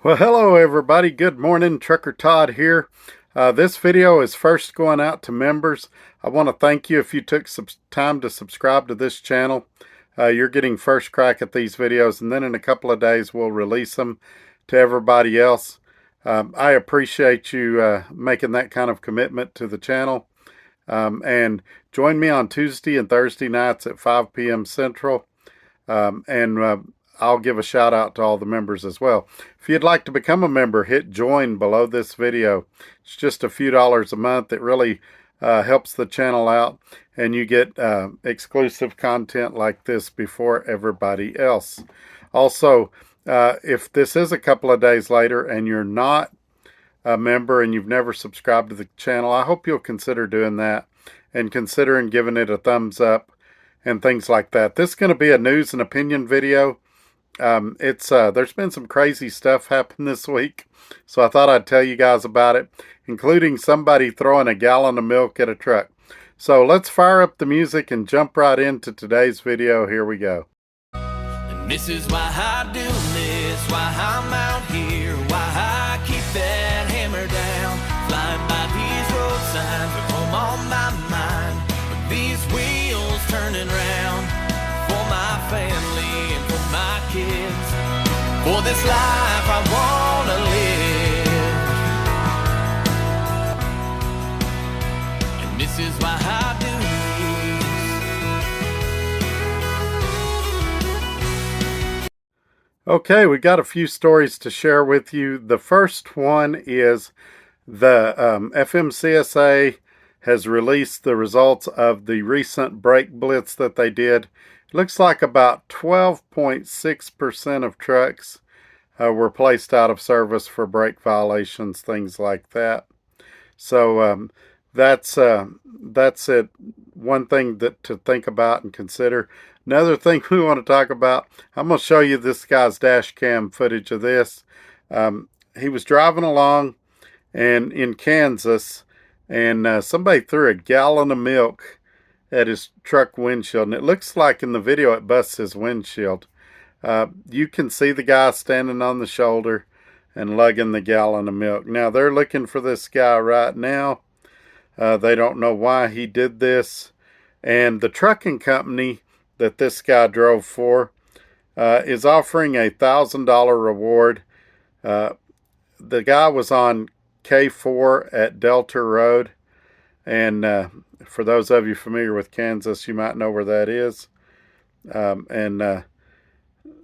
Well, hello everybody. Good morning. Trucker Todd here. This video is first going out to members. I want to thank you if you took some time to subscribe to this channel. You're getting first crack at these videos, and then in a couple of days we'll release them to everybody else. I appreciate you making that kind of commitment to the channel. And join me on Tuesday and Thursday nights at 5 p.m. Central. And I'll give a shout out to all the members as well. If you'd like to become a member, hit join below this video. It's just a few dollars a month. It really helps the channel out, and you get exclusive content like this before everybody else. Also, if this is a couple of days later and you're not a member and you've never subscribed to the channel, I hope you'll consider doing that and considering giving it a thumbs up and things like that. This is going to be a news and opinion video. There's been some crazy stuff happen this week, so I thought I'd tell you guys about it, including somebody throwing a gallon of milk at a truck. So let's fire up the music and jump right into today's video. Here we go. And this is why I do this, why I'm out here, why I keep that hammer down, flying by these road signs with home on my mind, with these wheels turning round for my family and for my kids, for this life I wanna live. And this is why I do this. Okay, we got a few stories to share with you. The first one is the FMCSA has released the results of the recent brake blitz that they did. It looks like about 12.6% of trucks were placed out of service for brake violations, things like that. So that's it. One thing to think about and consider. Another thing we want to talk about, I'm going to show you this guy's dash cam footage of this. He was driving along and in Kansas, and somebody threw a gallon of milk at his truck windshield, and it looks like in the video it busts his windshield. You can see the guy standing on the shoulder and lugging the gallon of milk. Now they're looking for this guy right now. They don't know why he did this, and the trucking company that this guy drove for is offering a $1,000 reward. The guy was on K4 at Delta Road, and for those of you familiar with Kansas, you might know where that is.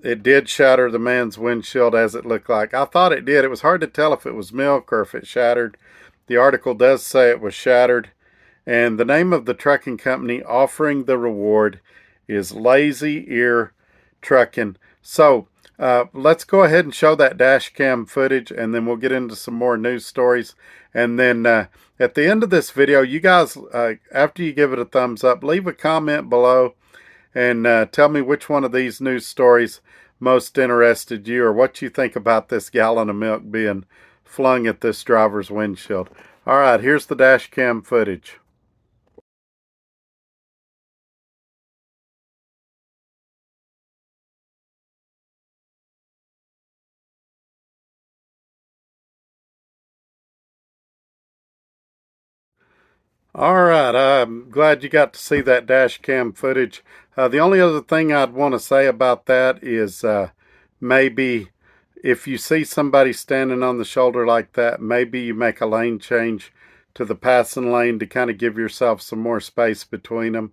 It did shatter the man's windshield, as it looked like. I thought it did. It was hard to tell if it was milk or if it shattered. The article does say it was shattered. And the name of the trucking company offering the reward is Lazy Ear Trucking. So let's go ahead and show that dash cam footage, and then we'll get into some more news stories. And then at the end of this video, you guys, after you give it a thumbs up, leave a comment below and tell me which one of these news stories most interested you, or what you think about this gallon of milk being flung at this driver's windshield. All right, here's the dash cam footage. All right, I'm glad you got to see that dash cam footage. The only other thing I'd want to say about that is maybe if you see somebody standing on the shoulder like that, maybe you make a lane change to the passing lane to kind of give yourself some more space between them.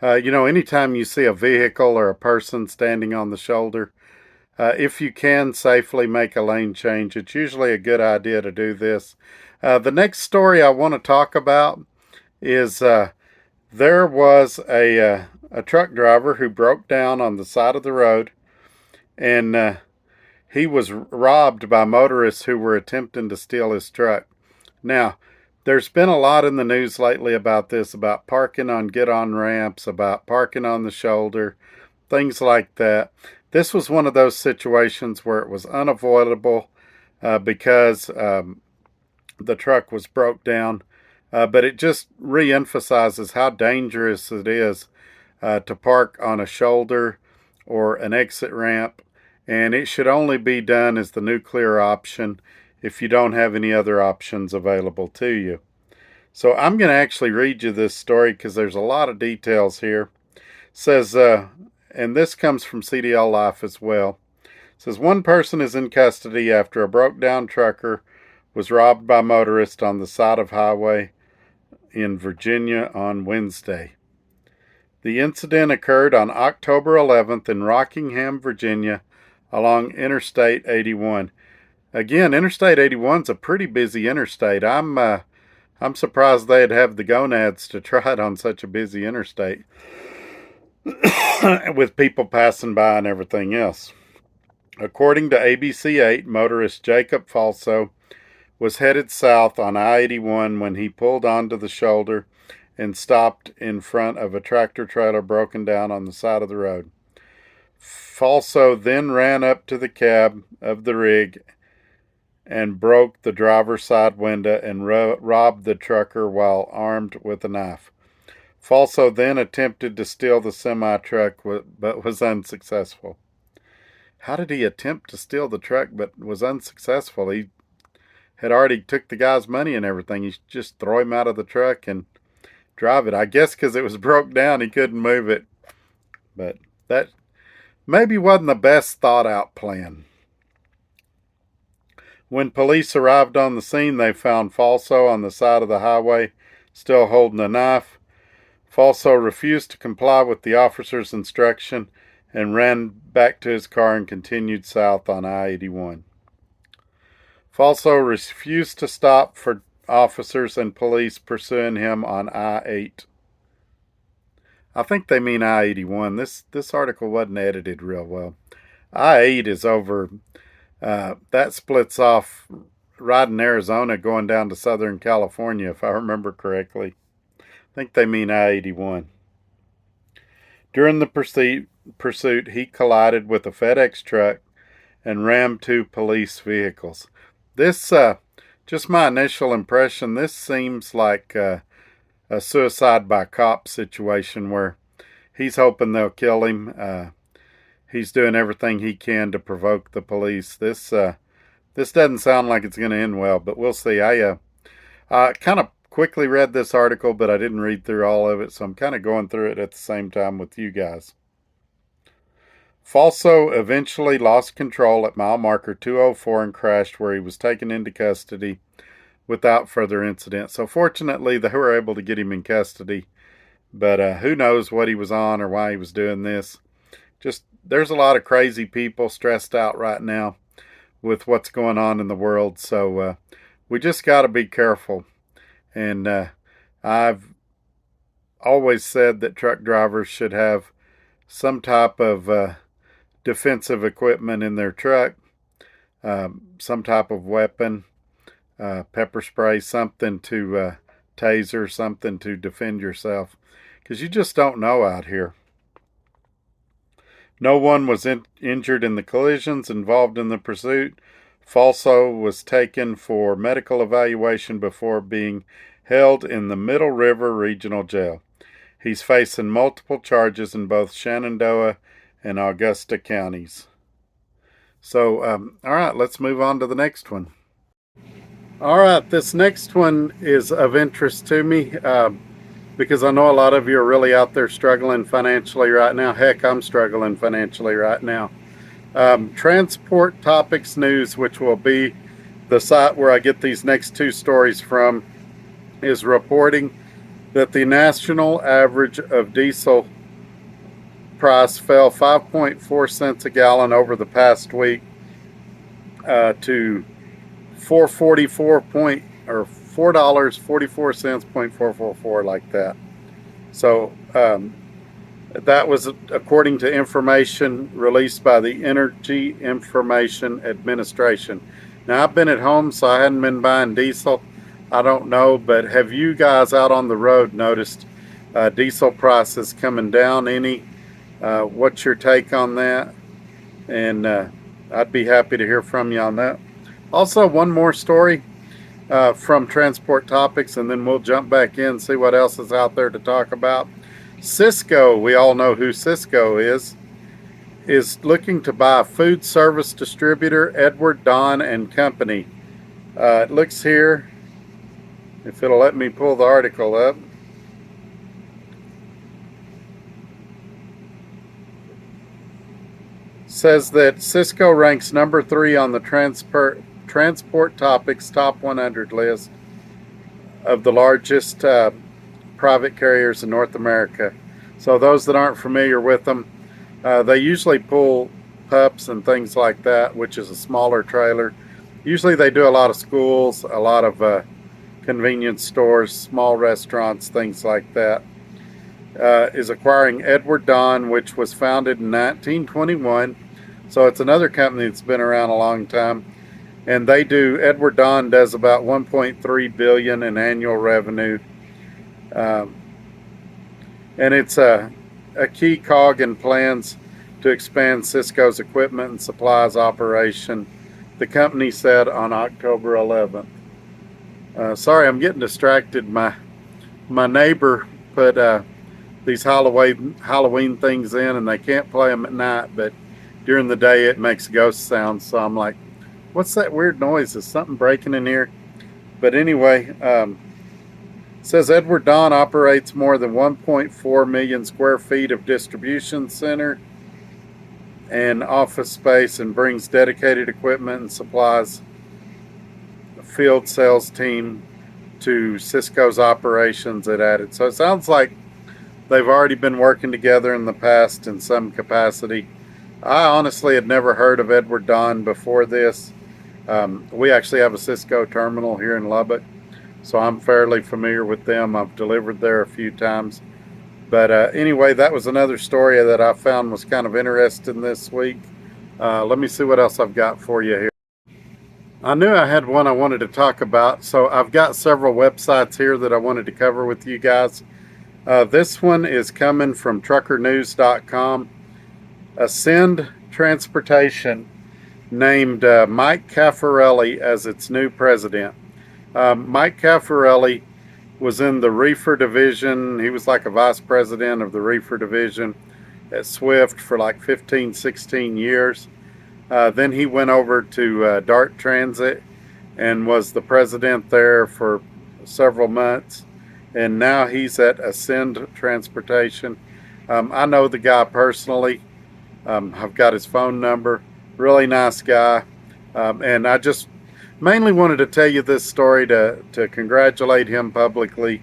Anytime you see a vehicle or a person standing on the shoulder, if you can safely make a lane change, it's usually a good idea to do this. The next story I want to talk about is there was a truck driver who broke down on the side of the road, and he was robbed by motorists who were attempting to steal his truck. Now, there's been a lot in the news lately about this, about parking on get-on ramps, about parking on the shoulder, things like that. This was one of those situations where it was unavoidable because the truck was broke down. But it just re-emphasizes how dangerous it is to park on a shoulder or an exit ramp and it should only be done as the nuclear option if you don't have any other options available to you. So I'm going to actually read you this story because there's a lot of details here. It says, and this comes from CDL Life as well. It says one person is in custody after a broke down trucker was robbed by motorists on the side of highway in Virginia on Wednesday. The incident occurred on October 11th in Rockingham, Virginia, along Interstate 81. Again, Interstate 81 is a pretty busy interstate. I'm surprised they'd have the gonads to try it on such a busy interstate with people passing by and everything else. According to ABC 8, motorist Jacob Falso was headed south on I-81 when he pulled onto the shoulder and stopped in front of a tractor trailer broken down on the side of the road. Falso then ran up to the cab of the rig and broke the driver's side window and robbed the trucker while armed with a knife. Falso then attempted to steal the semi-truck but was unsuccessful. How did he attempt to steal the truck but was unsuccessful? He had already took the guy's money and everything. He just throw him out of the truck and drive it. I guess because it was broke down, he couldn't move it. But that maybe wasn't the best thought out plan. When police arrived on the scene, they found Falso on the side of the highway, still holding a knife. Falso refused to comply with the officer's instruction and ran back to his car and continued south on I-81. Falso refused to stop for officers and police pursuing him on I-8. I think they mean I-81. This article wasn't edited real well. I-8 is over, that splits off right in Arizona going down to Southern California, if I remember correctly. I think they mean I-81. During the pursuit, he collided with a FedEx truck and rammed two police vehicles. This, just my initial impression, this seems like a suicide by cop situation where he's hoping they'll kill him. He's doing everything he can to provoke the police. This doesn't sound like it's going to end well, but we'll see. I kind of quickly read this article, but I didn't read through all of it, so I'm kind of going through it at the same time with you guys. Falso eventually lost control at mile marker 204 and crashed, where he was taken into custody without further incident. So fortunately, they were able to get him in custody, but who knows what he was on or why he was doing this. Just, there's a lot of crazy people stressed out right now with what's going on in the world, so we just got to be careful. And I've always said that truck drivers should have some type of defensive equipment in their truck, some type of weapon, pepper spray, something to taser, something to defend yourself, because you just don't know out here. No one was injured in the collisions involved in the pursuit. Falso was taken for medical evaluation before being held in the Middle River Regional Jail. He's facing multiple charges in both Shenandoah and Augusta counties. So, all right, let's move on to the next one. All right, this next one is of interest to me because I know a lot of you are really out there struggling financially right now. Heck, I'm struggling financially right now. Transport Topics News, which will be the site where I get these next two stories from, is reporting that the national average of diesel price fell 5.4 cents a gallon over the past week to $4.44.444, like that. So that was according to information released by the Energy Information Administration. Now, I've been at home, so I hadn't been buying diesel. I don't know, but have you guys out on the road noticed diesel prices coming down any? What's your take on that? And I'd be happy to hear from you on that. Also, one more story from Transport Topics, and then we'll jump back in and see what else is out there to talk about. Cisco, we all know who Cisco is. is looking to buy food service distributor Edward Don and Company. It looks here, if it'll let me pull the article up, says that Cisco ranks number 3 on the transport topics top 100 list of the largest private carriers in North America. So those that aren't familiar with them, they usually pull pups and things like that, which is a smaller trailer. Usually they do a lot of schools, a lot of convenience stores, small restaurants, things like that. Is acquiring Edward Don, which was founded in 1921. So it's another company that's been around a long time. And Edward Don does about 1.3 billion in annual revenue. Um, and it's a key cog in plans to expand Cisco's equipment and supplies operation, the company said on October 11th. Sorry, I'm getting distracted. My neighbor put these Halloween things in, and they can't play them at night, but during the day it makes ghost sounds. So I'm like, what's that weird noise? Is something breaking in here? But anyway, says Edward Don operates more than 1.4 million square feet of distribution center and office space, and brings dedicated equipment and supplies field sales team to Cisco's operations, it added. So it sounds like they've already been working together in the past in some capacity. I honestly had never heard of Edward Don before this. We actually have a Cisco terminal here in Lubbock, so I'm fairly familiar with them. I've delivered there a few times. But anyway, that was another story that I found was kind of interesting this week. Let me see what else I've got for you here. I knew I had one I wanted to talk about, so I've got several websites here that I wanted to cover with you guys. This one is coming from truckernews.com. Ascend Transportation named Mike Caffarelli as its new president. Mike Caffarelli was in the reefer division. He was like a vice president of the reefer division at Swift for like 15, 16 years. Then he went over to Dart Transit and was the president there for several months. And now he's at Ascend Transportation. I know the guy personally. I've got his phone number. Really nice guy. And I just mainly wanted to tell you this story to congratulate him publicly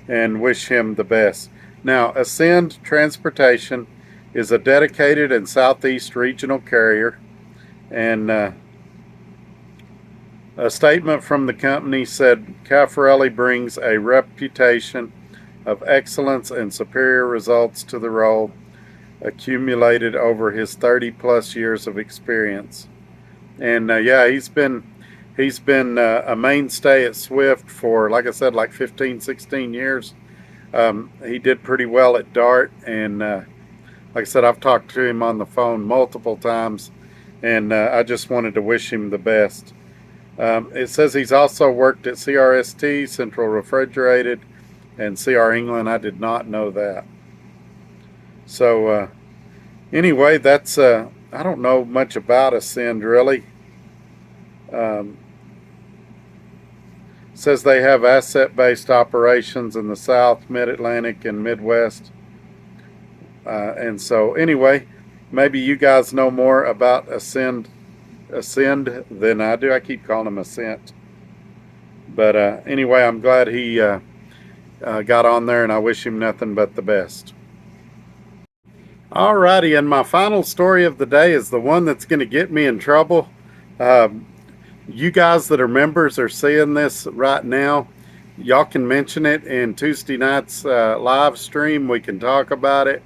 and wish him the best. Now, Ascend Transportation is a dedicated and southeast regional carrier. And a statement from the company said Caffarelli brings a reputation of excellence and superior results to the role, accumulated over his 30 plus years of experience. And yeah, he's been a mainstay at Swift for, like I said, like 15, 16 years. He did pretty well at Dart, and like I said, I've talked to him on the phone multiple times, and I just wanted to wish him the best. It says he's also worked at CRST, Central Refrigerated, and CR England. I did not know that. So anyway, that's I don't know much about Ascend really. Says they have asset-based operations in the South, Mid-Atlantic, and Midwest. And so anyway, maybe you guys know more about Ascend than I do. I keep calling him Ascent. But anyway, I'm glad he got on there, and I wish him nothing but the best. Alrighty, and my final story of the day is the one that's going to get me in trouble. You guys that are members are seeing this right now. Y'all can mention it in Tuesday night's live stream. We can talk about it.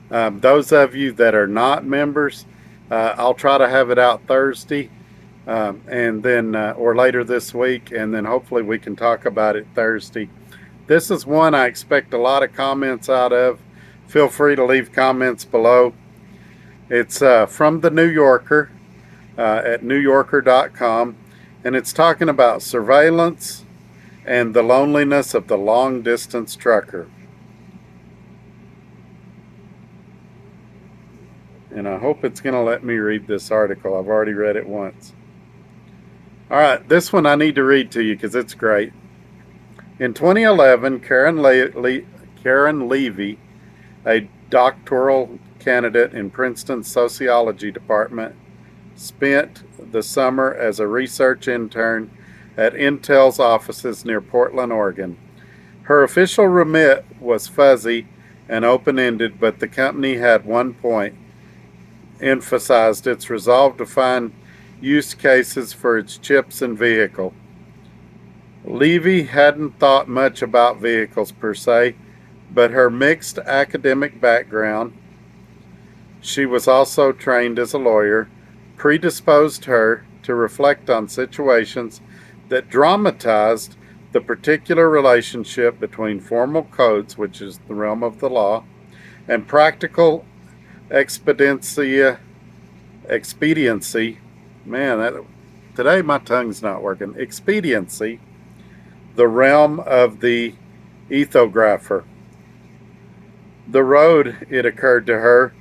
Those of you that are not members, I'll try to have it out Thursday, and then or later this week, and then hopefully we can talk about it Thursday. This is one I expect a lot of comments out of. Feel free to leave comments below. It's from the New Yorker at newyorker.com, and it's talking about surveillance and the loneliness of the long-distance trucker. And I hope it's going to let me read this article. I've already read it once. All right, this one I need to read to you because it's great. In 2011, Karen Levy, a doctoral candidate in Princeton's sociology department, spent the summer as a research intern at Intel's offices near Portland, Oregon. Her official remit was fuzzy and open ended, but the company had one point emphasized its resolve to find use cases for its chips and vehicle. Levy hadn't thought much about vehicles per se, but her mixed academic background, she was also trained as a lawyer, predisposed her to reflect on situations that dramatized the particular relationship between formal codes, which is the realm of the law, and practical expediency. Man, today my tongue's not working. Expediency, the realm of the ethographer. The road, it occurred to her,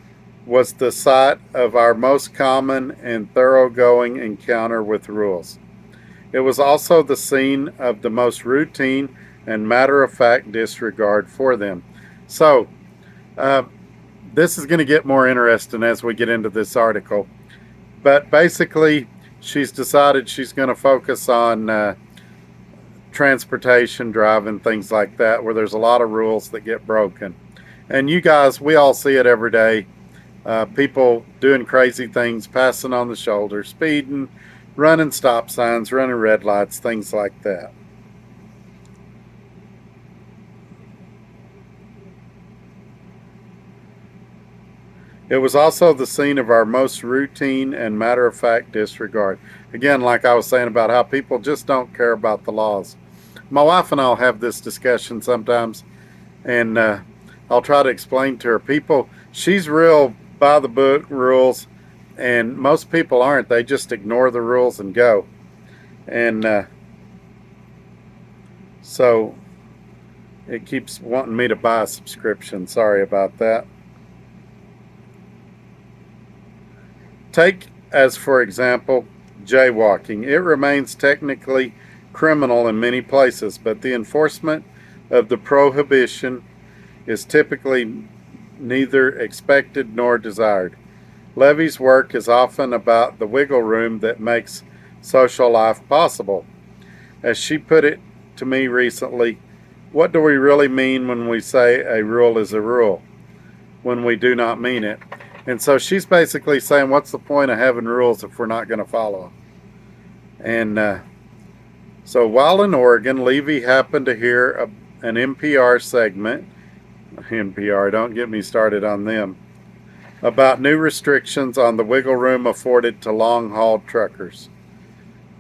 was the site of our most common and thoroughgoing encounter with rules. It was also the scene of the most routine and matter of fact disregard for them. So, uh, this is going to get more interesting as we get into this article. But basically, she's decided she's going to focus on transportation, driving, things like that, where there's a lot of rules that get broken. And you guys, we all see it every day. People doing crazy things, passing on the shoulder, speeding, running stop signs, running red lights, things like that. It was also the scene of our most routine and matter of fact disregard. Again, like I was saying about how people just don't care about the laws. My wife and I'll have this discussion sometimes, and I'll try to explain to her. She's real by the book rules, and most people aren't. They just ignore the rules and go. And so it keeps wanting me to buy a subscription. Sorry about that. Take, as for example, jaywalking. It remains technically criminal in many places, but the enforcement of the prohibition is typically neither expected nor desired. Levy's work is often about the wiggle room that makes social life possible. As she put it to me recently, what do we really mean when we say a rule is a rule, when we do not mean it? And so she's basically saying, what's the point of having rules if we're not going to follow them? And so while in Oregon, Levy happened to hear an NPR segment. NPR, don't get me started on them. About new restrictions on the wiggle room afforded to long-haul truckers.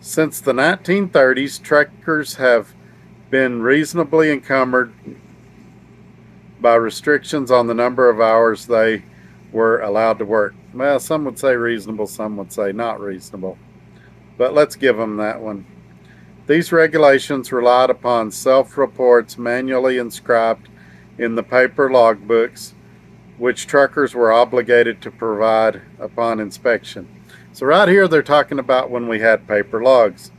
Since the 1930s, truckers have been reasonably encumbered by restrictions on the number of hours they were allowed to work. Well, some would say reasonable, some would say not reasonable. But let's give them that one. These regulations relied upon self-reports manually inscribed in the paper logbooks, which truckers were obligated to provide upon inspection. So right here they're talking about when we had paper logs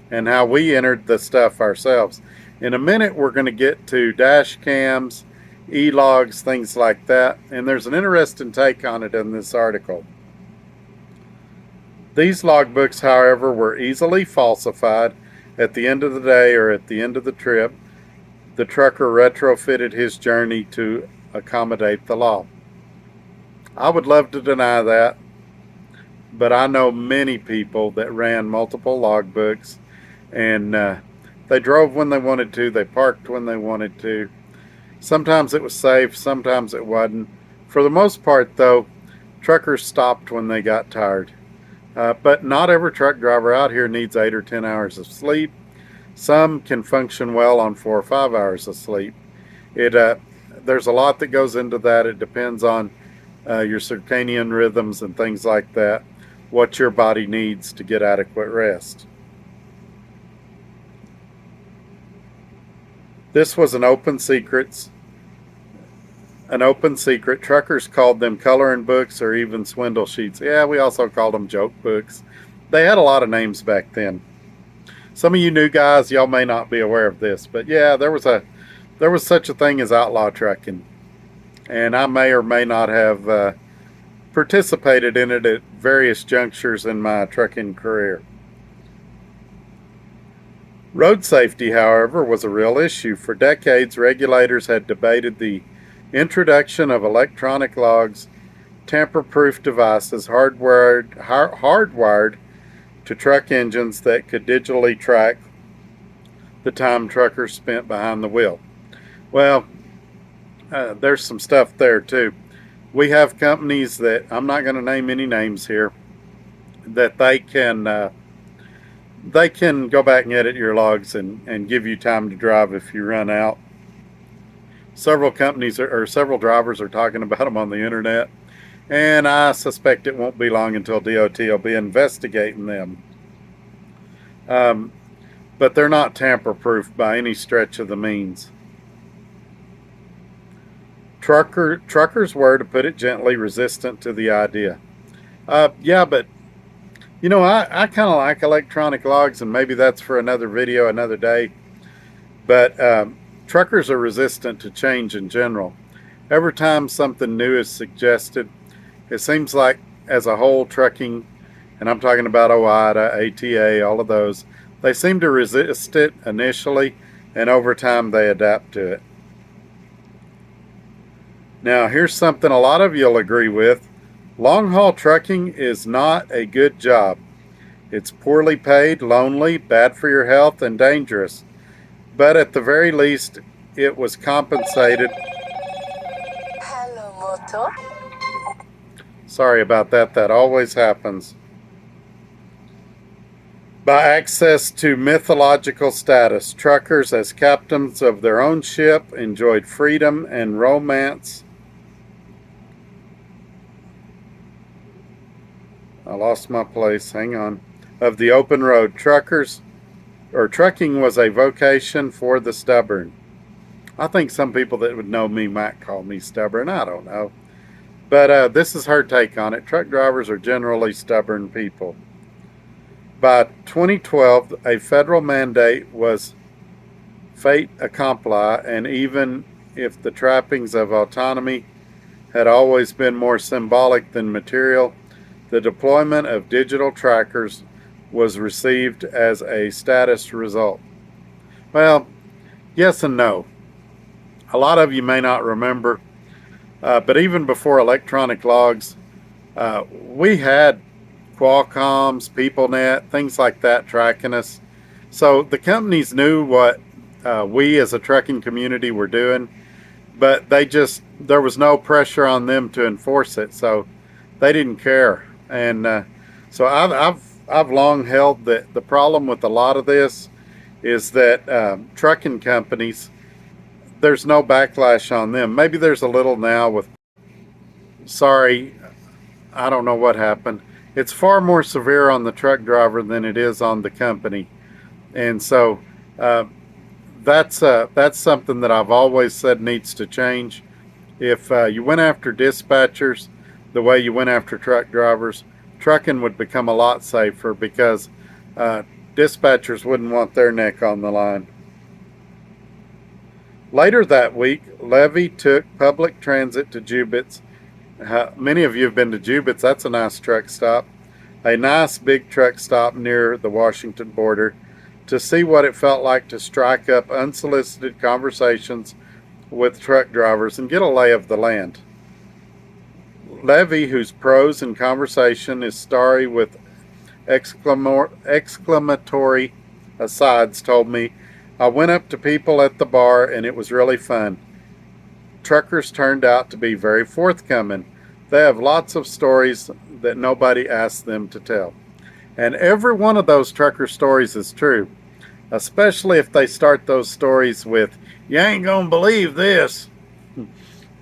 and how we entered the stuff ourselves. In a minute we're going to get to dash cams, e-logs, things like that, and there's an interesting take on it in this article. These logbooks, however, were easily falsified. At the end of the day or at the end of the trip, the trucker retrofitted his journey to accommodate the law. I would love to deny that, but I know many people that ran multiple logbooks, and they drove when they wanted to, they parked when they wanted to. Sometimes it was safe, sometimes it wasn't. For the most part, though, truckers stopped when they got tired. But not every truck driver out here needs 8 or 10 hours of sleep. Some can function well on 4 or 5 hours of sleep. There's a lot that goes into that. It depends on your circadian rhythms and things like that, what your body needs to get adequate rest. This was an open secret an open secret. Truckers called them coloring books or even swindle sheets. Yeah, we also called them joke books. They had a lot of names back then. Some of you new guys, y'all may not be aware of this, but yeah, there was such a thing as outlaw trucking, and I may or may not have participated in it at various junctures in my trucking career. Road safety, however, was a real issue. For decades, regulators had debated the introduction of electronic logs, tamper-proof devices hardwired to truck engines that could digitally track the time truckers spent behind the wheel. Well, there's some stuff there too. We have companies that I'm not going to name any names here that they can go back and edit your logs and give you time to drive if you run out. Several companies or several drivers are talking about them on the internet, and I suspect it won't be long until DOT will be investigating them. But they're not tamper-proof by any stretch of the means. Truckers were, to put it gently, resistant to the idea. Yeah, but I kind of like electronic logs, and maybe that's for another video, another day. But truckers are resistant to change in general. Every time something new is suggested, it seems like as a whole, trucking, and I'm talking about OIDA, ATA, all of those, they seem to resist it initially, and over time they adapt to it. Now, here's something a lot of you'll agree with. Long haul trucking is not a good job. It's poorly paid, lonely, bad for your health, and dangerous. But at the very least, it was compensated. Hello, Moto. Sorry about that, that always happens. By access to mythological status, truckers, as captains of their own ship, enjoyed freedom and romance. I lost my place, hang on. Of the open road. Trucking was a vocation for the stubborn. I think some people that would know me might call me stubborn, I don't know. But this is her take on it. Truck drivers are generally stubborn people. By 2012, a federal mandate was fait accompli, and even if the trappings of autonomy had always been more symbolic than material, the deployment of digital trackers was received as a status result. Well, yes and no. A lot of you may not remember, but even before electronic logs, we had Qualcomm's, PeopleNet, things like that tracking us. So the companies knew what we as a trucking community were doing, but there was no pressure on them to enforce it, so they didn't care. And so I've long held that the problem with a lot of this is that trucking companies, there's no backlash on them. Maybe there's a little now with, sorry, I don't know what happened. It's far more severe on the truck driver than it is on the company. And so that's something that I've always said needs to change. If you went after dispatchers the way you went after truck drivers, trucking would become a lot safer because dispatchers wouldn't want their neck on the line. Later that week, Levy took public transit to Jubitz. Many of you have been to Jubitz. That's a nice truck stop. A nice big truck stop near the Washington border to see what it felt like to strike up unsolicited conversations with truck drivers and get a lay of the land. Levy, whose prose and conversation is starry with exclamatory asides, told me, "I went up to people at the bar and it was really fun. Truckers turned out to be very forthcoming. They have lots of stories that nobody asked them to tell." And every one of those trucker stories is true, especially if they start those stories with, "You ain't gonna believe this."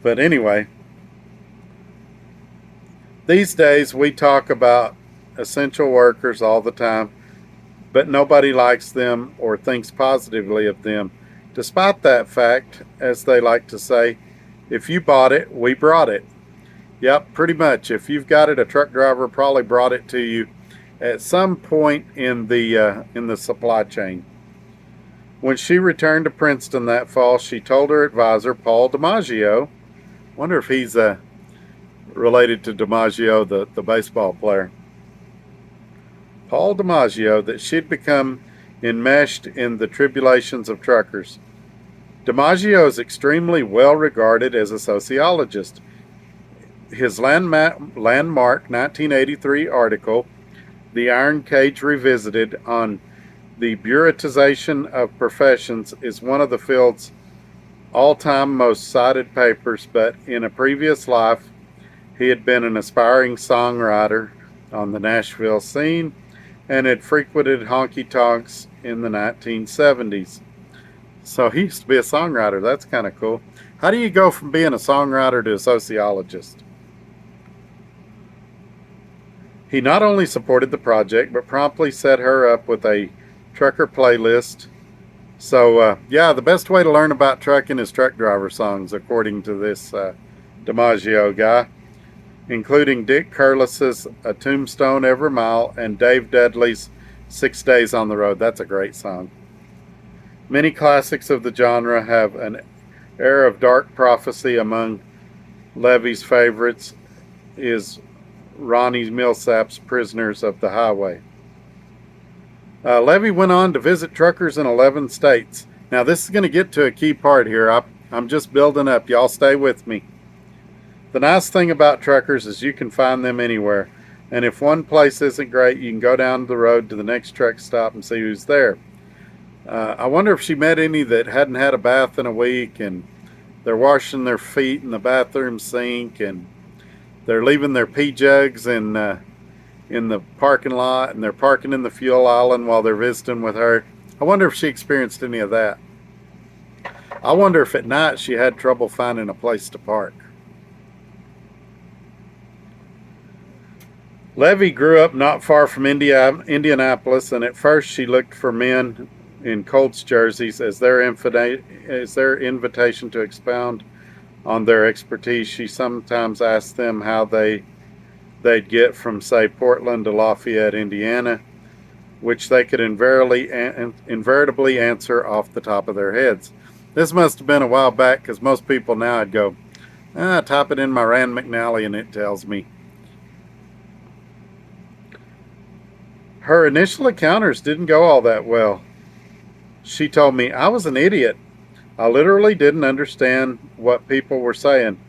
But anyway, these days we talk about essential workers all the time, but nobody likes them or thinks positively of them. Despite that fact, as they like to say, If you bought it, we brought it. Yep, pretty much. If you've got it, a truck driver probably brought it to you at some point in the supply chain. When she returned to Princeton that fall, she told her advisor, Paul DiMaggio, wonder if he's related to DiMaggio, the baseball player, Paul DiMaggio, that she'd become enmeshed in the tribulations of truckers. DiMaggio is extremely well regarded as a sociologist. His landmark 1983 article, The Iron Cage Revisited, on the bureautization of professions, is one of the field's all-time most cited papers, but in a previous life, he had been an aspiring songwriter on the Nashville scene and had frequented honky-tonks in the 1970s. So he used to be a songwriter. That's kind of cool. How do you go from being a songwriter to a sociologist? He not only supported the project, but promptly set her up with a trucker playlist. So, yeah, the best way to learn about trucking is truck driver songs, according to this DiMaggio guy, including Dick Curlis's A Tombstone Every Mile and Dave Dudley's 6 Days on the Road. That's a great song. Many classics of the genre have an air of dark prophecy. Among Levy's favorites is Ronnie Millsap's Prisoners of the Highway. Levy went on to visit truckers in 11 states. Now, this is going to get to a key part here. I'm just building up. Y'all stay with me. The nice thing about truckers is you can find them anywhere. And if one place isn't great, you can go down the road to the next truck stop and see who's there. I wonder if she met any that hadn't had a bath in a week, and they're washing their feet in the bathroom sink, and they're leaving their pee jugs in the parking lot, and they're parking in the fuel island while they're visiting with her. I wonder if she experienced any of that. I wonder if at night she had trouble finding a place to park. Levy grew up not far from Indianapolis, and at first she looked for men in Colts jerseys as their invitation to expound on their expertise. She sometimes asked them how they'd get from, say, Portland to Lafayette, Indiana, which they could invariably answer off the top of their heads. This must have been a while back, because most people now would go, type it in my Rand McNally and it tells me. Her initial encounters didn't go all that well. She told me, I was an idiot. I literally didn't understand what people were saying,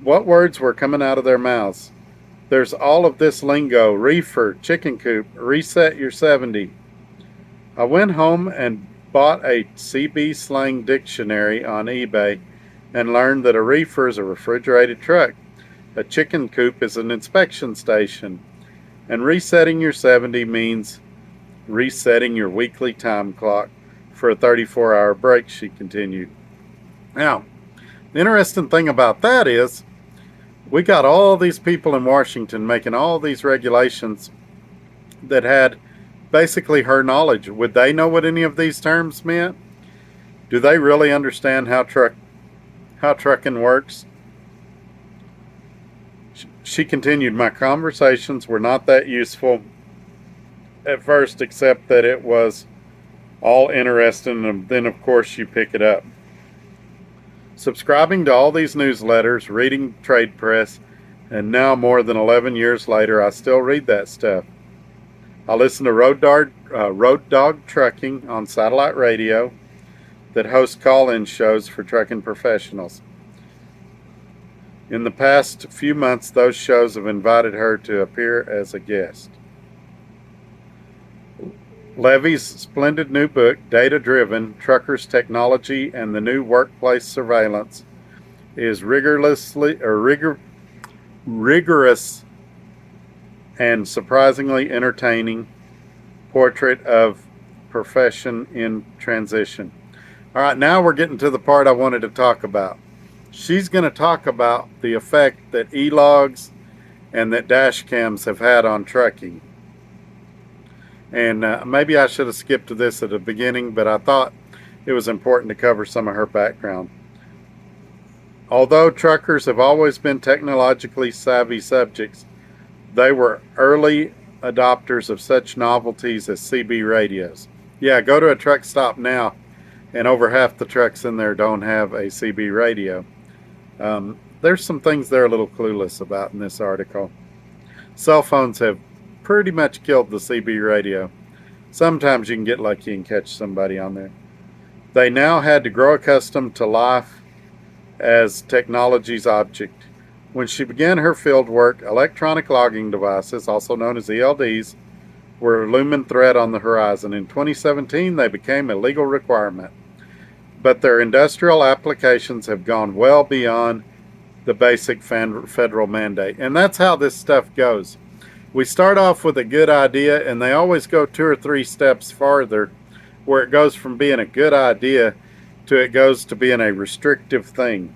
what words were coming out of their mouths. There's all of this lingo, reefer, chicken coop, reset your 70. I went home and bought a CB slang dictionary on eBay and learned that a reefer is a refrigerated truck. A chicken coop is an inspection station. And resetting your 70 means resetting your weekly time clock for a 34-hour break, she continued. Now, the interesting thing about that is we got all these people in Washington making all these regulations that had basically her knowledge. Would they know what any of these terms meant? Do they really understand how trucking works? She continued, my conversations were not that useful at first, except that it was all interesting, and then of course you pick it up. Subscribing to all these newsletters, reading trade press, and now more than 11 years later, I still read that stuff. I listen to Road Dog Trucking on satellite radio that hosts call-in shows for trucking professionals. In the past few months, those shows have invited her to appear as a guest. Levy's splendid new book, Data Driven, Truckers, Technology, and the New Workplace Surveillance, is rigorous and surprisingly entertaining portrait of profession in transition. All right, now we're getting to the part I wanted to talk about. She's going to talk about the effect that e-logs and that dash cams have had on trucking. And maybe I should have skipped to this at the beginning, but I thought it was important to cover some of her background. Although truckers have always been technologically savvy subjects, they were early adopters of such novelties as CB radios. Yeah, go to a truck stop now, and over half the trucks in there don't have a CB radio. There's some things they're a little clueless about in this article. Cell phones have pretty much killed the CB radio. Sometimes you can get lucky and catch somebody on there. They now had to grow accustomed to life as technology's object. When she began her field work, electronic logging devices, also known as ELDs, were a looming threat on the horizon. In 2017, they became a legal requirement, but their industrial applications have gone well beyond the basic federal mandate. And that's how this stuff goes. We start off with a good idea, and they always go 2 or 3 steps farther, where it goes from being a good idea to it goes to being a restrictive thing.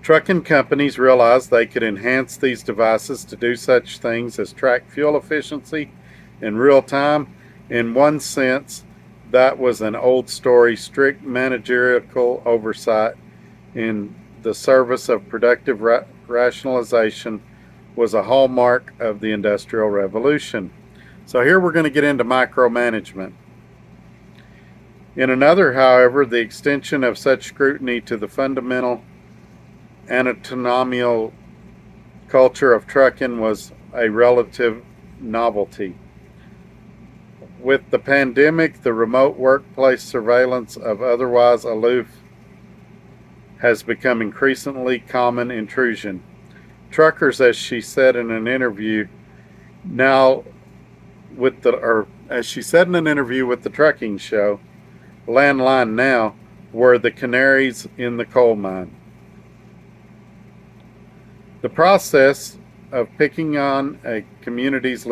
Trucking companies realized they could enhance these devices to do such things as track fuel efficiency in real time. In one sense, that was an old story. Strict managerial oversight in the service of productive rationalization was a hallmark of the Industrial Revolution. So here we're going to get into micromanagement. In another, however, the extension of such scrutiny to the fundamental anatomical culture of trucking was a relative novelty. With the pandemic, the remote workplace surveillance of otherwise aloof has become increasingly common intrusion. Truckers, as she said in an interview, as she said in an interview with the trucking show, Landline Now, were the canaries in the coal mine. The process of picking on a community's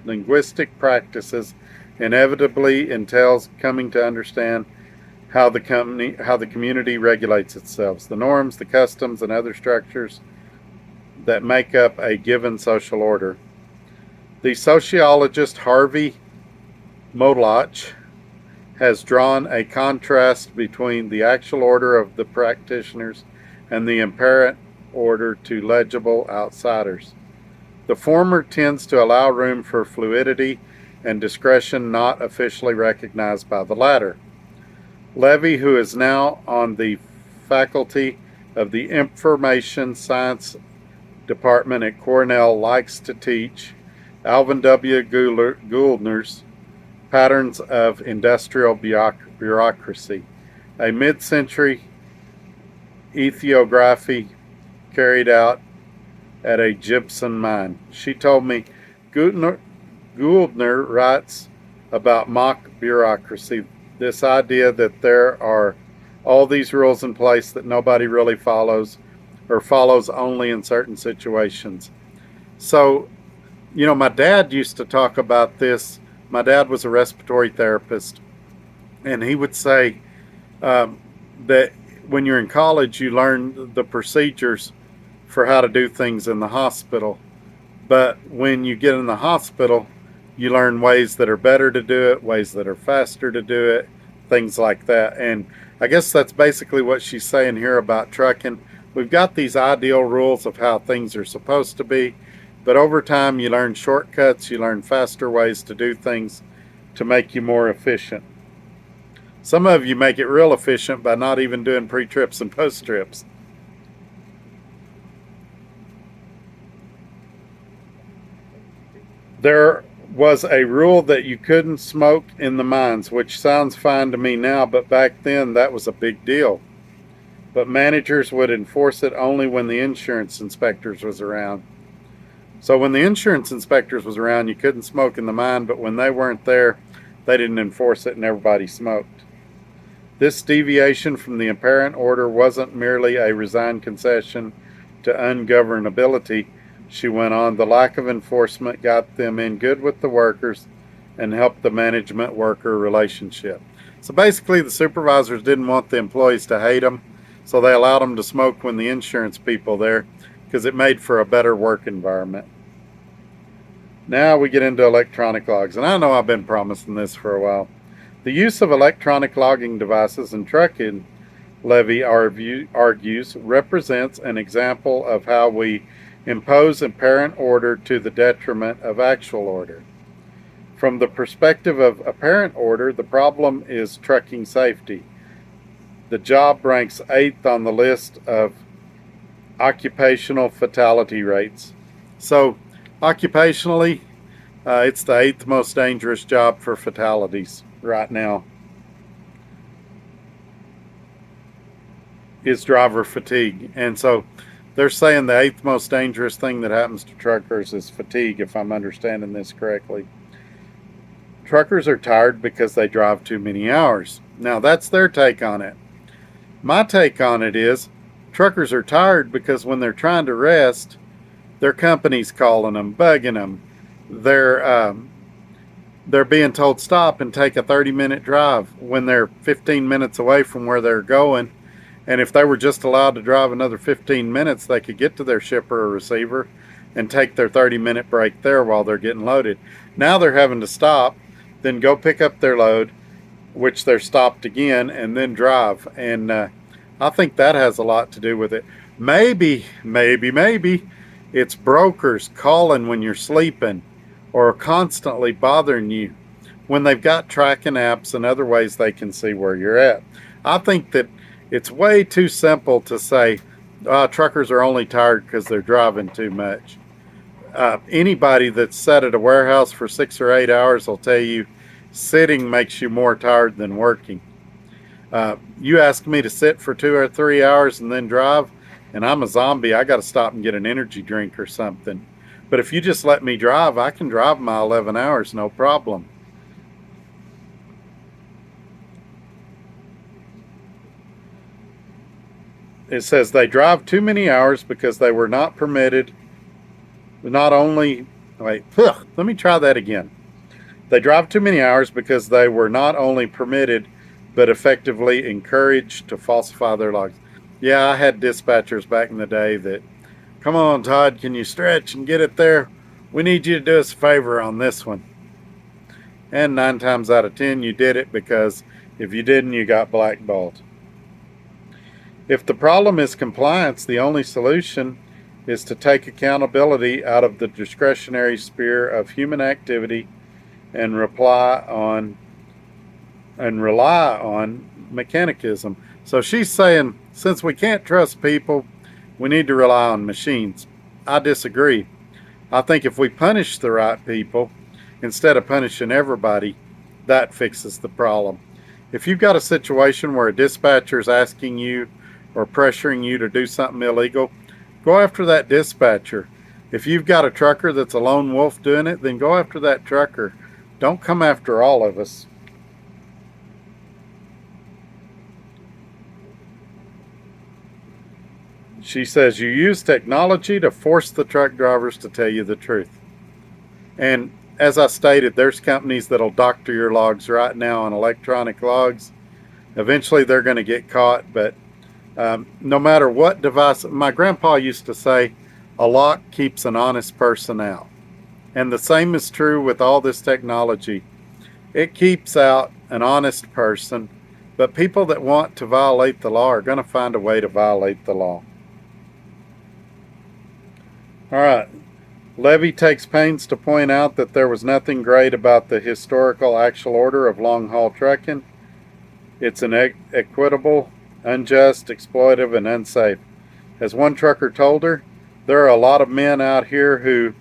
linguistic practices inevitably entails coming to understand how the community regulates itself, the norms, the customs, and other structures that make up a given social order. The sociologist Harvey Modlach has drawn a contrast between the actual order of the practitioners and the apparent order to legible outsiders. The former tends to allow room for fluidity and discretion not officially recognized by the latter. Levy, who is now on the faculty of the Information Science Department at Cornell, likes to teach Alvin W. Gouldner's Patterns of Industrial Bureaucracy, a mid-century ethnography carried out at a gypsum mine. She told me Gouldner writes about mock bureaucracy, this idea that there are all these rules in place that nobody really follows or follows only in certain situations. So, my dad used to talk about this. My dad was a respiratory therapist, and he would say that when you're in college, you learn the procedures for how to do things in the hospital. But when you get in the hospital, you learn ways that are better to do it, ways that are faster to do it, things like that. And I guess that's basically what she's saying here about trucking. We've got these ideal rules of how things are supposed to be, but over time you learn shortcuts, you learn faster ways to do things to make you more efficient. Some of you make it real efficient by not even doing pre-trips and post-trips. There was a rule that you couldn't smoke in the mines, which sounds fine to me now, but back then that was a big deal. But managers would enforce it only when the insurance inspectors was around. So when the insurance inspectors was around, you couldn't smoke in the mine, but when they weren't there, they didn't enforce it and everybody smoked. This deviation from the apparent order wasn't merely a resigned concession to ungovernability, she went on. The lack of enforcement got them in good with the workers and helped the management-worker relationship. So basically, the supervisors didn't want the employees to hate them, so they allowed them to smoke when the insurance people there, because it made for a better work environment. Now we get into electronic logs, and I know I've been promising this for a while. The use of electronic logging devices in trucking Levy argues, represents an example of how we impose apparent order to the detriment of actual order. From the perspective of apparent order, the problem is trucking safety. The job ranks 8th on the list of occupational fatality rates. So, occupationally, it's the 8th most dangerous job for fatalities right now, is driver fatigue. And so they're saying the 8th most dangerous thing that happens to truckers is fatigue, if I'm understanding this correctly. Truckers are tired because they drive too many hours. Now, that's their take on it. My take on it is truckers are tired because when they're trying to rest, their company's calling them, bugging them. They're being told stop and take a 30-minute drive when they're 15 minutes away from where they're going. And if they were just allowed to drive another 15 minutes, they could get to their shipper or receiver and take their 30-minute break there while they're getting loaded. Now they're having to stop, then go pick up their load, which they're stopped again, and then drive. And I think that has a lot to do with it. Maybe it's brokers calling when you're sleeping or constantly bothering you when they've got tracking apps and other ways they can see where you're at. I think that it's way too simple to say truckers are only tired because they're driving too much. Anybody that's sat at a warehouse for 6 or 8 hours will tell you sitting makes you more tired than working. You ask me to sit for 2 or 3 hours and then drive, and I'm a zombie. I got to stop and get an energy drink or something. But if you just let me drive, I can drive my 11 hours, no problem. It says they drive too many hours because they were not permitted, not only, let me try that again. They drive too many hours because they were not only permitted, but effectively encouraged to falsify their logs. Yeah, I had dispatchers back in the day that, come on, Todd, can you stretch and get it there? We need you to do us a favor on this one. And 9 times out of 10, you did it, because if you didn't, you got blackballed. If the problem is compliance, the only solution is to take accountability out of the discretionary sphere of human activity and rely on mechanicism. So she's saying, since we can't trust people, we need to rely on machines. I disagree. I think if we punish the right people instead of punishing everybody, that fixes the problem. If you've got a situation where a dispatcher is asking you or pressuring you to do something illegal, go after that dispatcher. If you've got a trucker that's a lone wolf doing it, then go after that trucker. Don't come after all of us. She says you use technology to force the truck drivers to tell you the truth. And as I stated, there's companies that'll doctor your logs right now on electronic logs. Eventually they're going to get caught, but no matter what device, my grandpa used to say, a lock keeps an honest person out. And the same is true with all this technology. It keeps out an honest person, but people that want to violate the law are going to find a way to violate the law. All right. Levy takes pains to point out that there was nothing great about the historical actual order of long-haul trucking. It's inequitable, unjust, exploitive, and unsafe. As one trucker told her, there are a lot of men out here who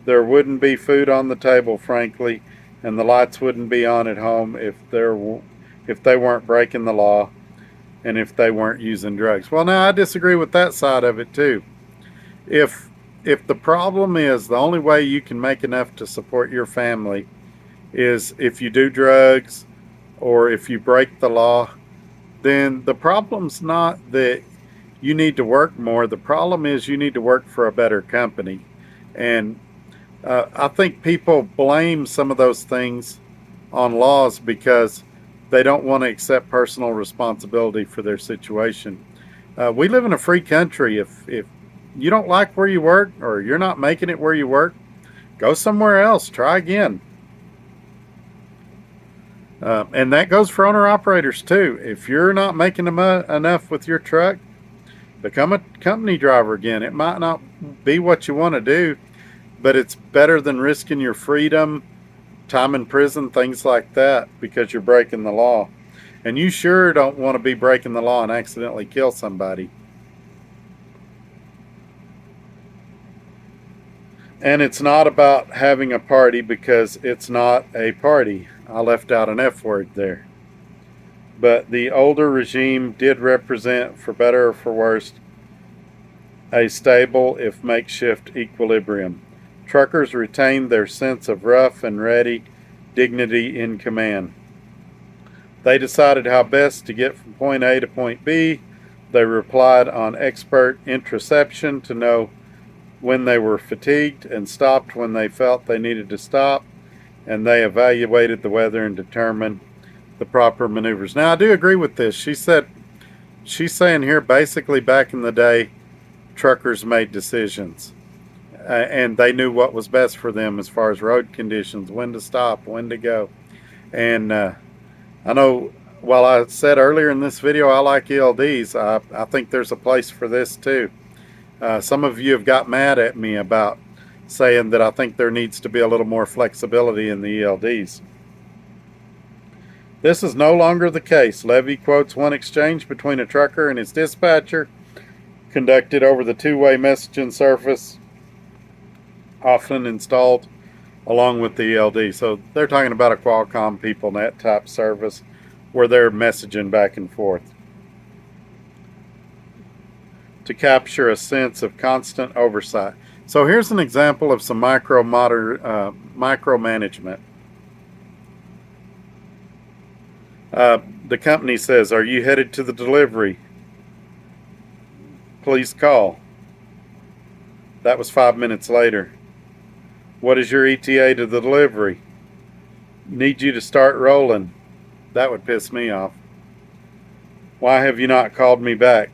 there wouldn't be food on the table, frankly, and the lights wouldn't be on at home if they weren't breaking the law and if they weren't using drugs. Well, now I disagree with that side of it too. If the problem is the only way you can make enough to support your family is if you do drugs or if you break the law, then the problem's not that you need to work more. The problem is you need to work for a better company. And I think people blame some of those things on laws because they don't want to accept personal responsibility for their situation. We live in a free country. If you don't like where you work or you're not making it where you work, go somewhere else. Try again. And that goes for owner operators too. If you're not making enough with your truck, become a company driver again. It might not be what you want to do, but it's better than risking your freedom, time in prison, things like that, because you're breaking the law. And you sure don't want to be breaking the law and accidentally kill somebody. And it's not about having a party, because it's not a party. I left out an F word there. But the older regime did represent, for better or for worse, a stable, if makeshift, equilibrium. Truckers retained their sense of rough and ready dignity in command. They decided how best to get from point A to point B. They relied on expert introception to know when they were fatigued and stopped when they felt they needed to stop. And they evaluated the weather and determined the proper maneuvers. Now, I do agree with this. She's saying here basically back in the day, truckers made decisions. And they knew what was best for them as far as road conditions, when to stop, when to go. And I know, while I said earlier in this video I like ELDs, I think there's a place for this too. Some of you have got mad at me about saying that I think there needs to be a little more flexibility in the ELDs. This is no longer the case. Levy quotes one exchange between a trucker and his dispatcher conducted over the two-way messaging service often installed along with the ELD. So they're talking about a Qualcomm PeopleNet type service where they're messaging back and forth to capture a sense of constant oversight. So here's an example of some micromanagement. The company says, "Are you headed to the delivery? Please call." That was 5 minutes later. "What is your ETA to the delivery? Need you to start rolling." That would piss me off. "Why have you not called me back?"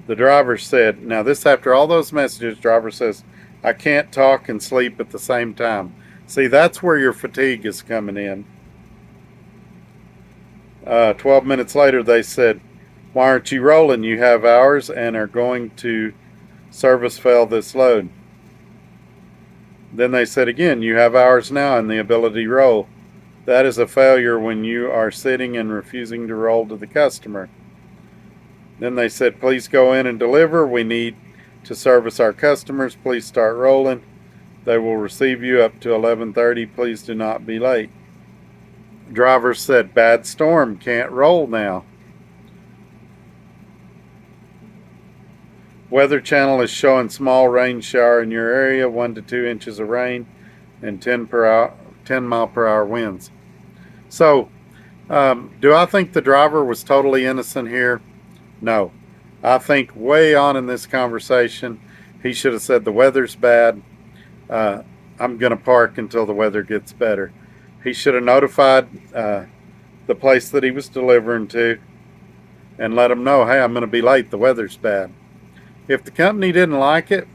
The driver said, now this after all those messages, driver says, "I can't talk and sleep at the same time." See, that's where your fatigue is coming in. 12 minutes later, they said, "Why aren't you rolling? You have hours and are going to service fail this load." Then they said again, "You have hours now and the ability to roll. That is a failure when you are sitting and refusing to roll to the customer." Then they said, "Please go in and deliver. We need to service our customers. Please start rolling. They will receive you up to 11:30. Please do not be late." Driver said, "Bad storm, can't roll now." Weather channel is showing small rain shower in your area, 1 to 2 inches of rain, and 10 mile per hour winds. So, do I think the driver was totally innocent here? No. I think way on in this conversation, he should have said, "The weather's bad. I'm going to park until the weather gets better." He should have notified the place that he was delivering to and let them know, "Hey, I'm going to be late. The weather's bad." If the company didn't like it,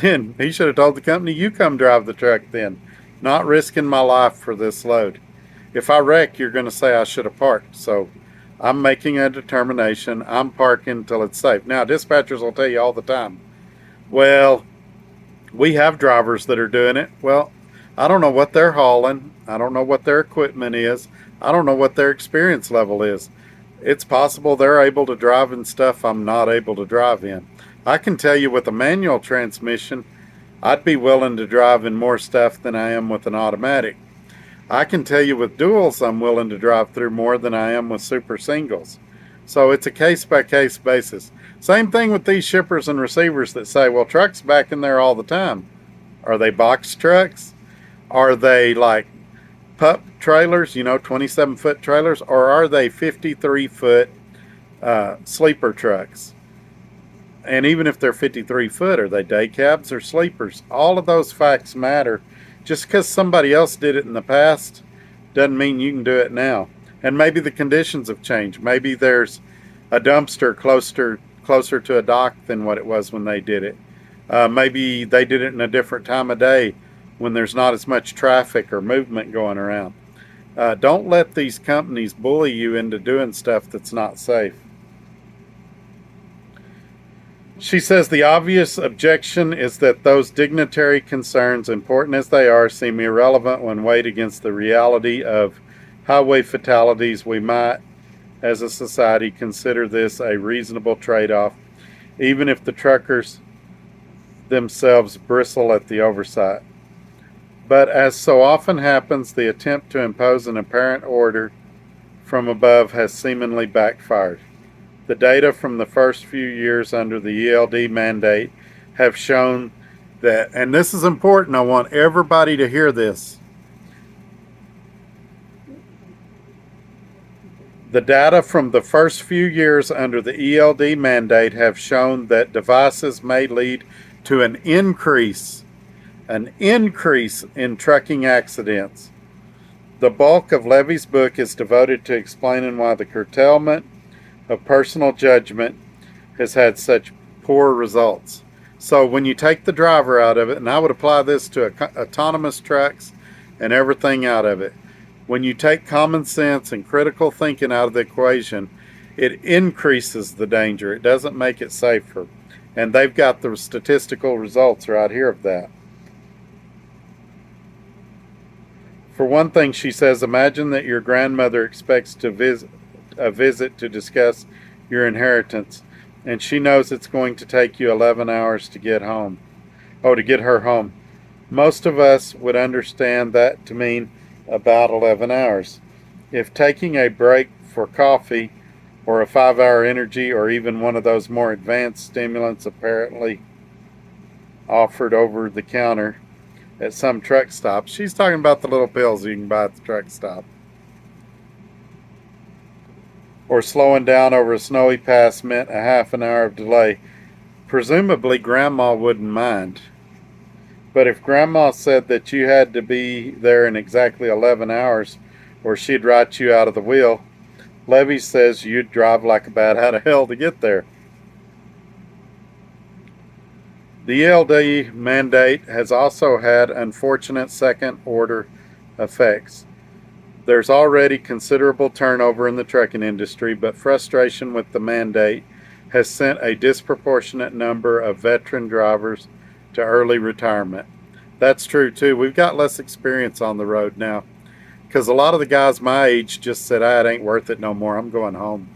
then he should have told the company, "You come drive the truck then. Not risking my life for this load. If I wreck, you're going to say I should have parked. So I'm making a determination. I'm parking until it's safe." Now, dispatchers will tell you all the time, "Well, we have drivers that are doing it." Well, I don't know what they're hauling. I don't know what their equipment is. I don't know what their experience level is. It's possible they're able to drive in stuff I'm not able to drive in. I can tell you with a manual transmission, I'd be willing to drive in more stuff than I am with an automatic. I can tell you with duals, I'm willing to drive through more than I am with super singles. So it's a case-by-case basis. Same thing with these shippers and receivers that say, "Well, trucks back in there all the time." Are they box trucks? Are they like pup trailers, 27-foot trailers? Or are they 53-foot sleeper trucks? And even if they're 53-foot, are they day cabs or sleepers? All of those facts matter. Just because somebody else did it in the past doesn't mean you can do it now. And maybe the conditions have changed. Maybe there's a dumpster closer to a dock than what it was when they did it. Maybe they did it in a different time of day when there's not as much traffic or movement going around. Don't let these companies bully you into doing stuff that's not safe. She says the obvious objection is that those dignitary concerns, important as they are, seem irrelevant when weighed against the reality of highway fatalities. We might, as a society, consider this a reasonable trade off, even if the truckers themselves bristle at the oversight. But as so often happens, the attempt to impose an apparent order from above has seemingly backfired. The data from the first few years under the ELD mandate have shown that, and this is important, I want everybody to hear this. The data from the first few years under the ELD mandate have shown that devices may lead to an increase in trucking accidents. The bulk of Levy's book is devoted to explaining why the curtailment of personal judgment has had such poor results. So when you take the driver out of it, and I would apply this to autonomous trucks and everything out of it, when you take common sense and critical thinking out of the equation, it increases the danger. It doesn't make it safer. And they've got the statistical results right here of that. For one thing, she says, imagine that your grandmother expects a visit to discuss your inheritance, and she knows it's going to take you 11 hours to get home. Oh, to get her home. Most of us would understand that to mean about 11 hours. If taking a break for coffee or a 5-hour energy or even one of those more advanced stimulants apparently offered over the counter at some truck stops, she's talking about the little pills you can buy at the truck stop, or slowing down over a snowy pass meant a half an hour of delay, presumably Grandma wouldn't mind. But if Grandma said that you had to be there in exactly 11 hours or she'd write you out of the wheel, Levy says you'd drive like a bat out of hell to get there. The ELD mandate has also had unfortunate second-order effects. There's already considerable turnover in the trucking industry, but frustration with the mandate has sent a disproportionate number of veteran drivers to early retirement. That's true too. We've got less experience on the road now because a lot of the guys my age just said, it ain't worth it no more. I'm going home.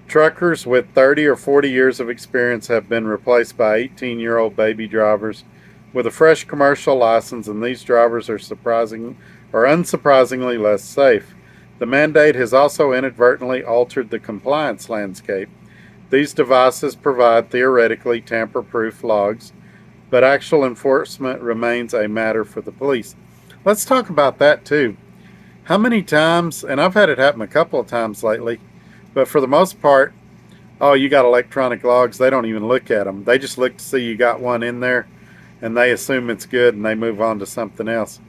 Truckers with 30 or 40 years of experience have been replaced by 18-year-old baby drivers with a fresh commercial license, and these drivers are unsurprisingly less safe. The mandate has also inadvertently altered the compliance landscape. These devices provide theoretically tamper-proof logs, but actual enforcement remains a matter for the police. Let's talk about that too. How many times, and I've had it happen a couple of times lately, but for the most part, oh, you got electronic logs, they don't even look at them. They just look to see you got one in there, and they assume it's good, and they move on to something else.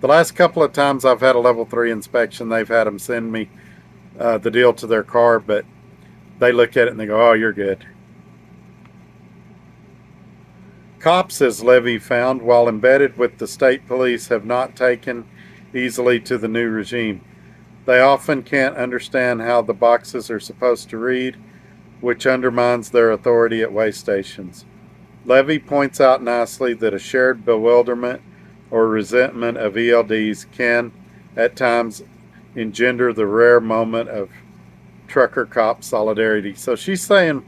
The last couple of times I've had a level 3 inspection, they've had them send me the deal to their car, but they look at it and they go, oh, you're good. Cops, as Levy found, while embedded with the state police, have not taken easily to the new regime. They often can't understand how the boxes are supposed to read, which undermines their authority at weigh stations. Levy points out nicely that a shared bewilderment or resentment of ELDs can, at times, engender the rare moment of trucker-cop solidarity. So she's saying,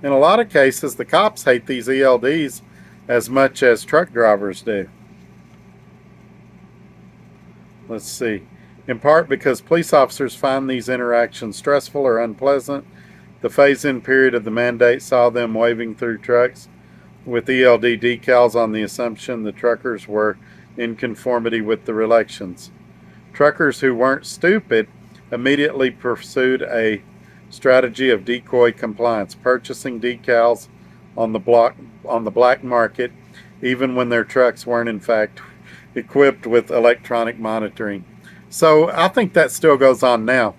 in a lot of cases, the cops hate these ELDs as much as truck drivers do. Let's see. In part because police officers find these interactions stressful or unpleasant, the phase-in period of the mandate saw them waving through trucks with ELD decals on the assumption the truckers were in conformity with the elections. Truckers who weren't stupid immediately pursued a strategy of decoy compliance, purchasing decals on the black market, even when their trucks weren't in fact equipped with electronic monitoring. So I think that still goes on now.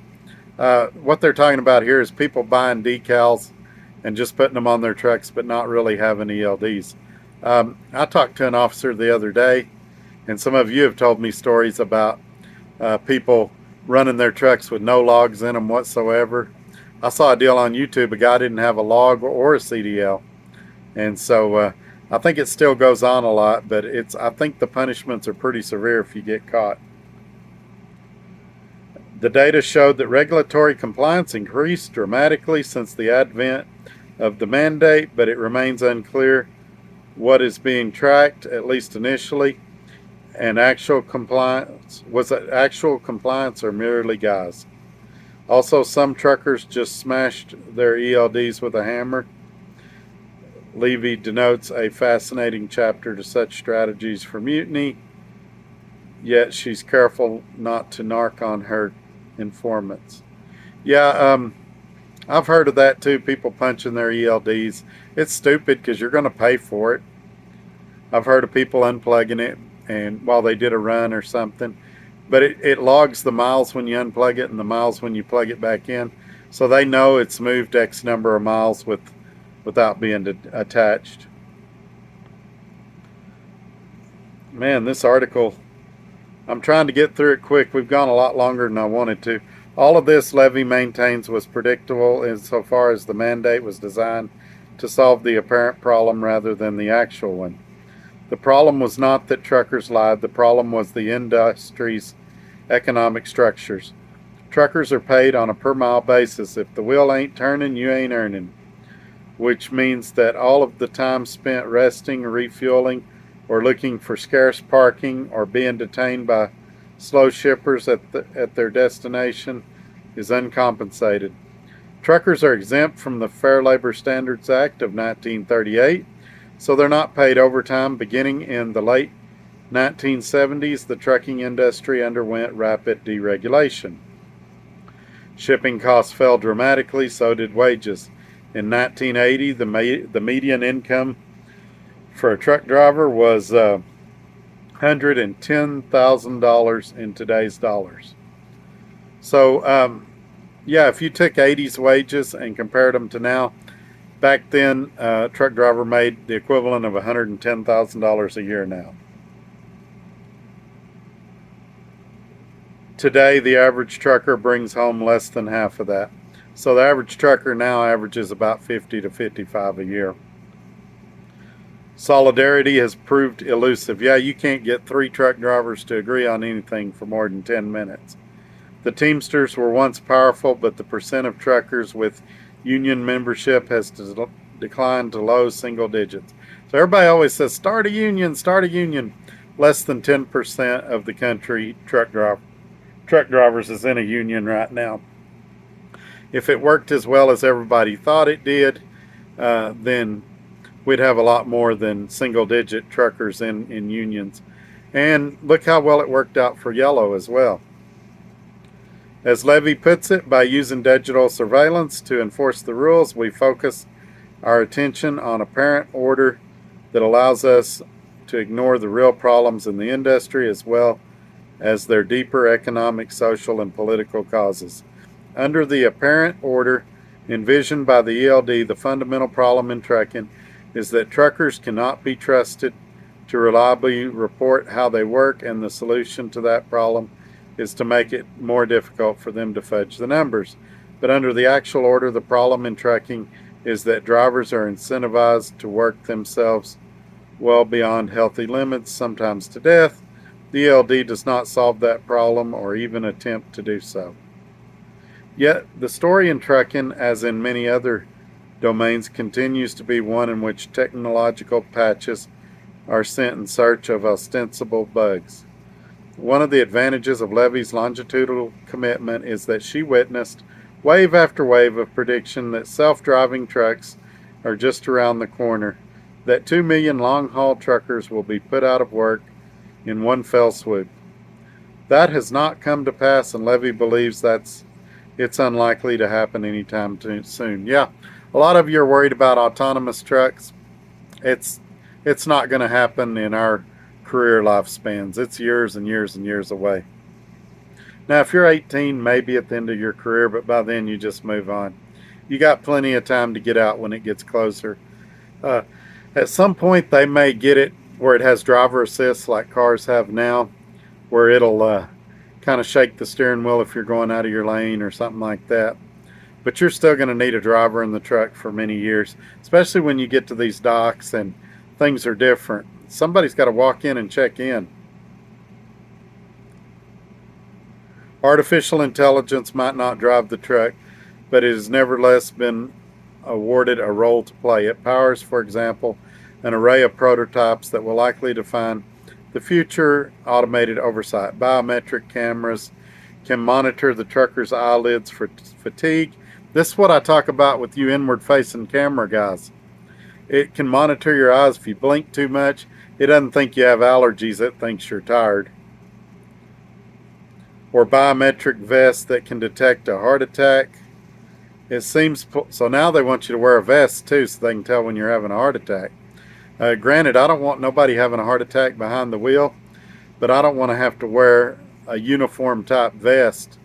What they're talking about here is people buying decals and just putting them on their trucks, but not really having ELDs. I talked to an officer the other day, And some of you have told me stories about people running their trucks with no logs in them whatsoever. I saw a deal on YouTube. A guy didn't have a log or a CDL, and so I think it still goes on a lot. But I think the punishments are pretty severe if you get caught. The data showed that regulatory compliance increased dramatically since the advent of the mandate, but it remains unclear what is being tracked, at least initially, and actual compliance. Was it actual compliance or merely guys? Also, some truckers just smashed their ELDs with a hammer. Levy denotes a fascinating chapter to such strategies for mutiny, yet she's careful not to narc on her informants. Yeah, I've heard of that too, people punching their ELDs. It's stupid because you're going to pay for it. I've heard of people unplugging it and while they did a run or something, but it logs the miles when you unplug it and the miles when you plug it back in, so they know it's moved X number of miles without being attached. Man, this article, I'm trying to get through it quick. We've gone a lot longer than I wanted to. All of this, Levy maintains, was predictable insofar as the mandate was designed to solve the apparent problem rather than the actual one. The problem was not that truckers lied. The problem was the industry's economic structures. Truckers are paid on a per mile basis. If the wheel ain't turning, you ain't earning, which means that all of the time spent resting, refueling, or looking for scarce parking or being detained by slow shippers at their destination is uncompensated. Truckers are exempt from the Fair Labor Standards Act of 1938, so they're not paid overtime. Beginning in the late 1970s, the trucking industry underwent rapid deregulation. Shipping costs fell dramatically, so did wages. In 1980, the median income for a truck driver was $110,000 in today's dollars. So, yeah, if you took 80's wages and compared them to now, back then, a truck driver made the equivalent of $110,000 a year now. Today, the average trucker brings home less than half of that. So the average trucker now averages about 50 to 55 a year. Solidarity has proved elusive. Yeah, you can't get 3 truck drivers to agree on anything for more than 10 minutes. The Teamsters were once powerful, but the percent of truckers with union membership has declined to low single digits. So everybody always says, start a union, start a union. Less than 10% of the country truck drivers is in a union right now. If it worked as well as everybody thought it did, then we'd have a lot more than single-digit truckers in unions. And look how well it worked out for Yellow as well. As Levy puts it, by using digital surveillance to enforce the rules, we focus our attention on apparent order that allows us to ignore the real problems in the industry as well as their deeper economic, social, and political causes. Under the apparent order envisioned by the ELD, the fundamental problem in trucking is that truckers cannot be trusted to reliably report how they work, and the solution to that problem is to make it more difficult for them to fudge the numbers. But under the actual order, the problem in trucking is that drivers are incentivized to work themselves well beyond healthy limits, sometimes to death. The ELD does not solve that problem or even attempt to do so. Yet, the story in trucking, as in many other domains, continues to be one in which technological patches are sent in search of ostensible bugs. One of the advantages of Levy's longitudinal commitment is that she witnessed wave after wave of prediction that self-driving trucks are just around the corner, that 2 million long-haul truckers will be put out of work in one fell swoop. That has not come to pass, and Levy believes it's unlikely to happen anytime soon. Yeah, a lot of you are worried about autonomous trucks. It's not going to happen in our career lifespans. It's years and years and years away. Now, if you're 18, maybe at the end of your career, but by then you just move on. You got plenty of time to get out when it gets closer. At some point, they may get it where it has driver assist like cars have now, where it'll kind of shake the steering wheel if you're going out of your lane or something like that. But you're still going to need a driver in the truck for many years, especially when you get to these docks and things are different. Somebody's got to walk in and check in. Artificial intelligence might not drive the truck, but it has nevertheless been awarded a role to play. It powers, for example, an array of prototypes that will likely define the future automated oversight. Biometric cameras can monitor the trucker's eyelids for fatigue. This is what I talk about with you inward-facing camera guys. It can monitor your eyes. If you blink too much, it doesn't think you have allergies. It thinks you're tired. Or biometric vests that can detect a heart attack. It seems so now they want you to wear a vest too, so they can tell when you're having a heart attack. Granted, I don't want nobody having a heart attack behind the wheel, but I don't want to have to wear a uniform type vest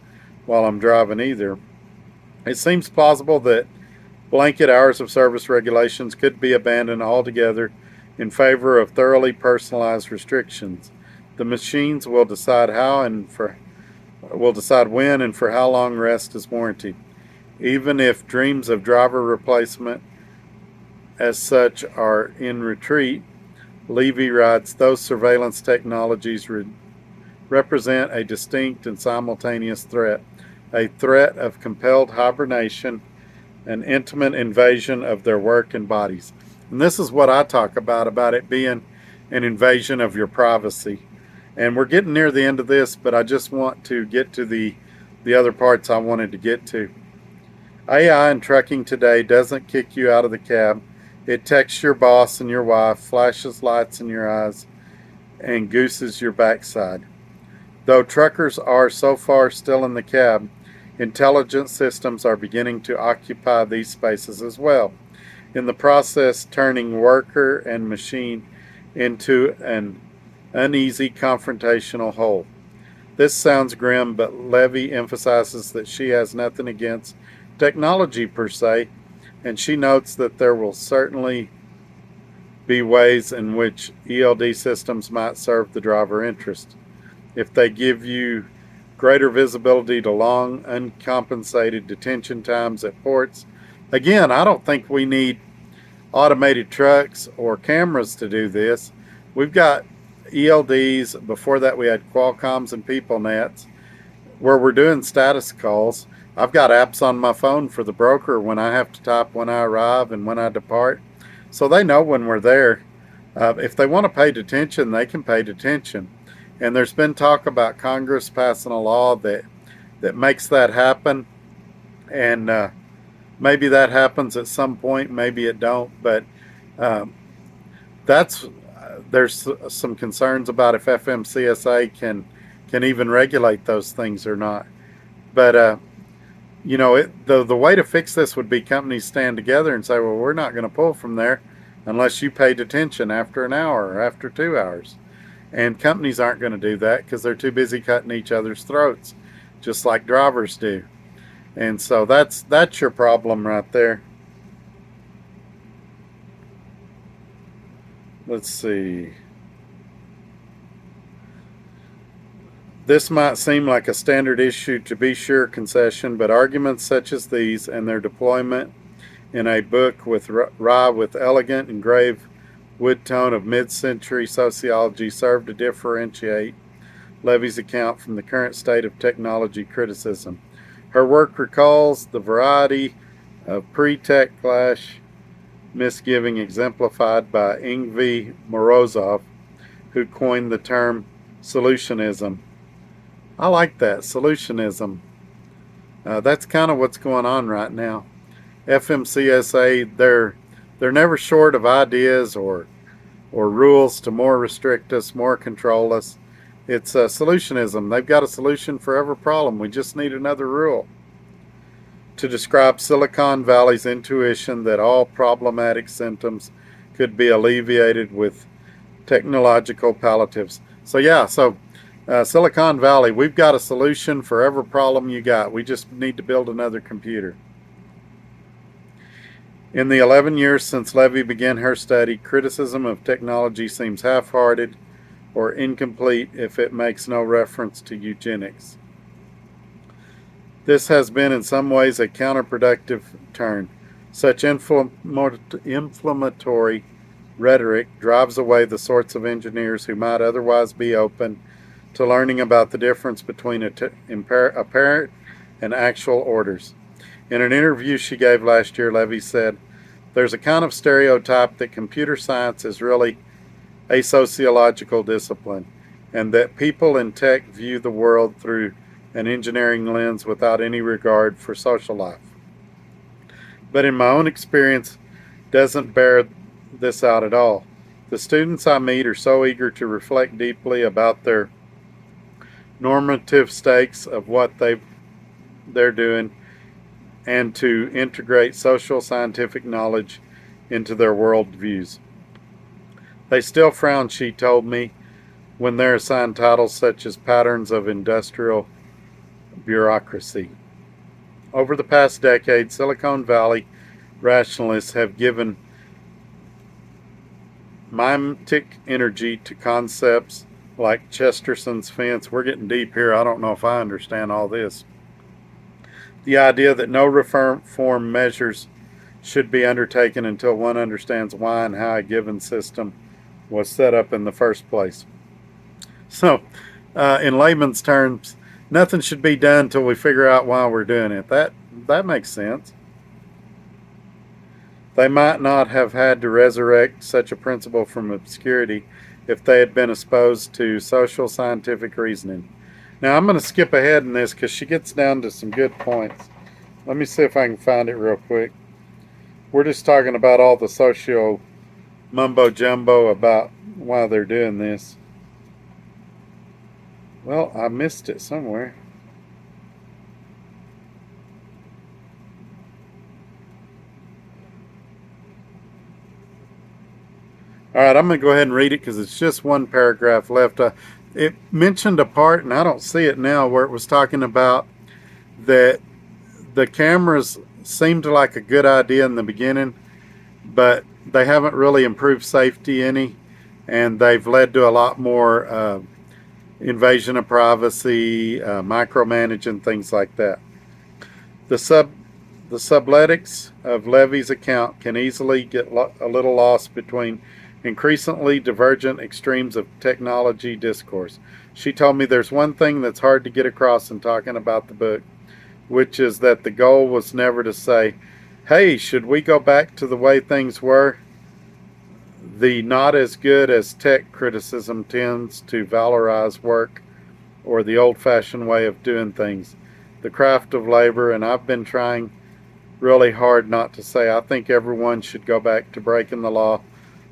while I'm driving either. It seems plausible that blanket hours of service regulations could be abandoned altogether in favor of thoroughly personalized restrictions. The machines will decide when and for how long rest is warranted. Even if dreams of driver replacement as such are in retreat, Levy writes, those surveillance technologies represent a distinct and simultaneous threat, a threat of compelled hibernation, an intimate invasion of their work and bodies. And this is what I talk about it being an invasion of your privacy. And we're getting near the end of this, but I just want to get to the other parts I wanted to get to. AI in trucking today doesn't kick you out of the cab. It texts your boss and your wife, flashes lights in your eyes, and gooses your backside. Though truckers are so far still in the cab, intelligent systems are beginning to occupy these spaces as well, in the process turning worker and machine into an uneasy confrontational whole. This sounds grim, but Levy emphasizes that she has nothing against technology per se, and she notes that there will certainly be ways in which ELD systems might serve the driver interest. If they give you greater visibility to long, uncompensated detention times at ports. Again, I don't think we need automated trucks or cameras to do this. We've got ELDs. Before that, we had Qualcomms and PeopleNets where we're doing status calls. I've got apps on my phone for the broker when I have to type when I arrive and when I depart. So they know when we're there. If they want to pay detention, they can pay detention. And there's been talk about Congress passing a law that makes that happen. And maybe that happens at some point, maybe it don't. But there's some concerns about if FMCSA can even regulate those things or not. But the way to fix this would be companies stand together and say, well, we're not going to pull from there unless you pay detention after an hour or after 2 hours. And companies aren't going to do that because they're too busy cutting each other's throats, just like drivers do. And so that's your problem right there. Let's see. This might seem like a standard issue to be sure concession, but arguments such as these and their deployment in a book with elegant and grave wood tone of mid-century sociology serve to differentiate Levy's account from the current state of technology criticism. Her work recalls the variety of pre-tech clash misgiving exemplified by Yngwie Morozov, who coined the term solutionism. I like that, solutionism. That's kind of what's going on right now. FMCSA, they're never short of ideas or rules to more restrict us, more control us. It's solutionism. They've got a solution for every problem. We just need another rule. To describe Silicon Valley's intuition that all problematic symptoms could be alleviated with technological palliatives. So Silicon Valley, we've got a solution for every problem you got. We just need to build another computer. In the 11 years since Levy began her study, criticism of technology seems half-hearted or incomplete if it makes no reference to eugenics. This has been in some ways a counterproductive turn. Such inflammatory rhetoric drives away the sorts of engineers who might otherwise be open to learning about the difference between apparent and actual orders. In an interview she gave last year, Levy said, "There's a kind of stereotype that computer science is really a sociological discipline, and that people in tech view the world through an engineering lens without any regard for social life. But in my own experience, doesn't bear this out at all. The students I meet are so eager to reflect deeply about their normative stakes of what they're doing and to integrate social scientific knowledge into their worldviews. They still frown," she told me, "when they're assigned titles such as patterns of industrial bureaucracy." Over the past decade, Silicon Valley rationalists have given mimetic energy to concepts like Chesterton's fence. We're getting deep here. I don't know if I understand all this. The idea that no reform measures should be undertaken until one understands why and how a given system was set up in the first place. So, in layman's terms, nothing should be done until we figure out why we're doing it. That makes sense. They might not have had to resurrect such a principle from obscurity if they had been exposed to social scientific reasoning. Now, I'm going to skip ahead in this because she gets down to some good points. Let me see if I can find it real quick. We're just talking about all the socio mumbo jumbo about why they're doing this. Well, I missed it somewhere. All right, I'm going to go ahead and read it because it's just one paragraph left. It mentioned a part, and I don't see it now, where it was talking about that the cameras seemed like a good idea in the beginning, but they haven't really improved safety any, and they've led to a lot more invasion of privacy, micromanaging, things like that. The subletics of Levy's account can easily get a little lost between increasingly divergent extremes of technology discourse. She told me there's one thing that's hard to get across in talking about the book, which is that the goal was never to say, "Hey, should we go back to the way things were?" The not as good as tech criticism tends to valorize work or the old-fashioned way of doing things, the craft of labor, and I've been trying really hard not to say I think everyone should go back to breaking the law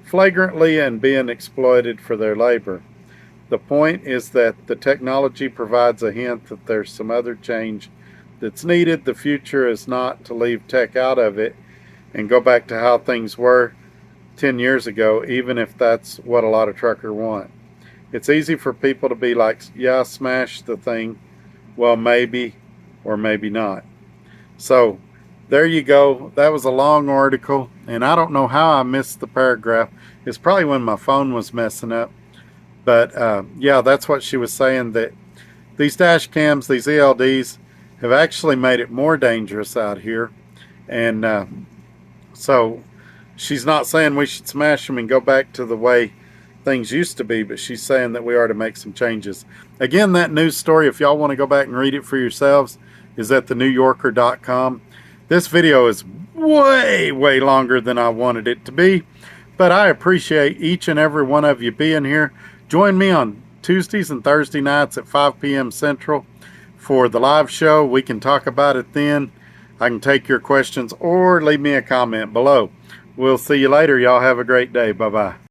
flagrantly and being exploited for their labor. The point is that the technology provides a hint that there's some other change that's needed. The future is not to leave tech out of it and go back to how things were 10 years ago, even if that's what a lot of truckers want. It's easy for people to be like, "Yeah, smash the thing." Well, maybe or maybe not. So there you go. That was a long article, and I don't know how I missed the paragraph. It's probably when my phone was messing up. But yeah, that's what she was saying, that these dash cams, these ELDs, have actually made it more dangerous out here. And so she's not saying we should smash them and go back to the way things used to be, but she's saying that we are to make some changes. Again, that news story, if y'all want to go back and read it for yourselves, is at thenewyorker.com. This video is way longer than I wanted it to be, but I appreciate each and every one of you being here. Join me on Tuesdays and Thursday nights at 5 p.m. Central for the live show. We can talk about it then. I can take your questions or leave me a comment below. We'll see you later. Y'all have a great day. Bye-bye.